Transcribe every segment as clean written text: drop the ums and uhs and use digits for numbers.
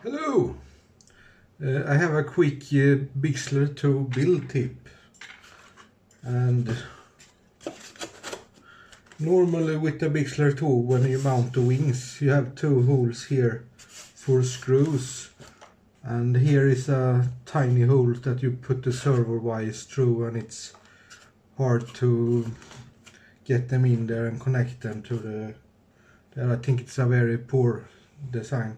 Hello! I have a quick Bixler 2 build tip, and normally with the Bixler 2 when you mount the wings you have two holes here for screws, and here is a tiny hole that you put the servo wires through, and it's hard to get them in there and connect them to the I think it's a very poor design.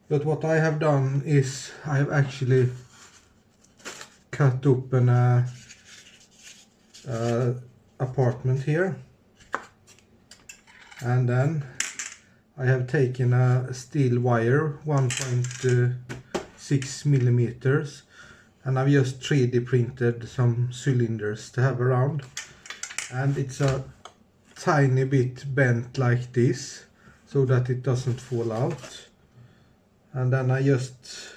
But what I have done is I have actually cut open a apartment here, and then I have taken a steel wire 1.6 millimeters, and I've just 3D printed some cylinders to have around, and it's a tiny bit bent like this so that it doesn't fall out. And then I just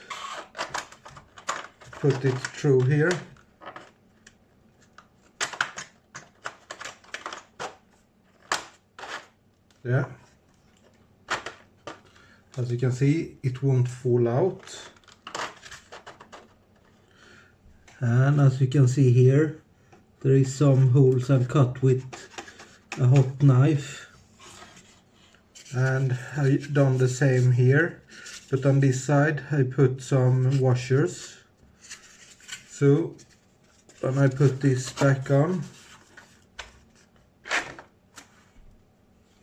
put it through here. There. As you can see, it won't fall out. And as you can see here, there is some holes I've cut with a hot knife. And I've done the same here. But on this side I put some washers. So when I put this back on,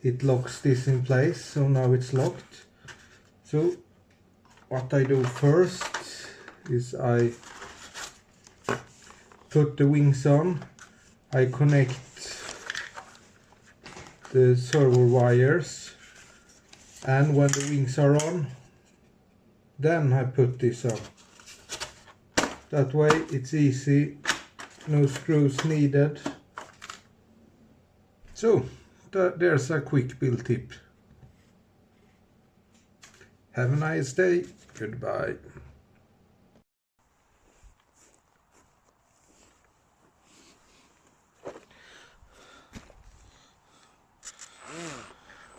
it locks this in place, so now it's locked. So what I do first is I put the wings on, I connect the servo wires, and when the wings are on, then I put this on. That way it's easy, no screws needed. So there's a quick build tip. Have a nice day. Goodbye.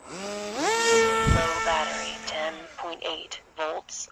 Low battery, 10.8 volts.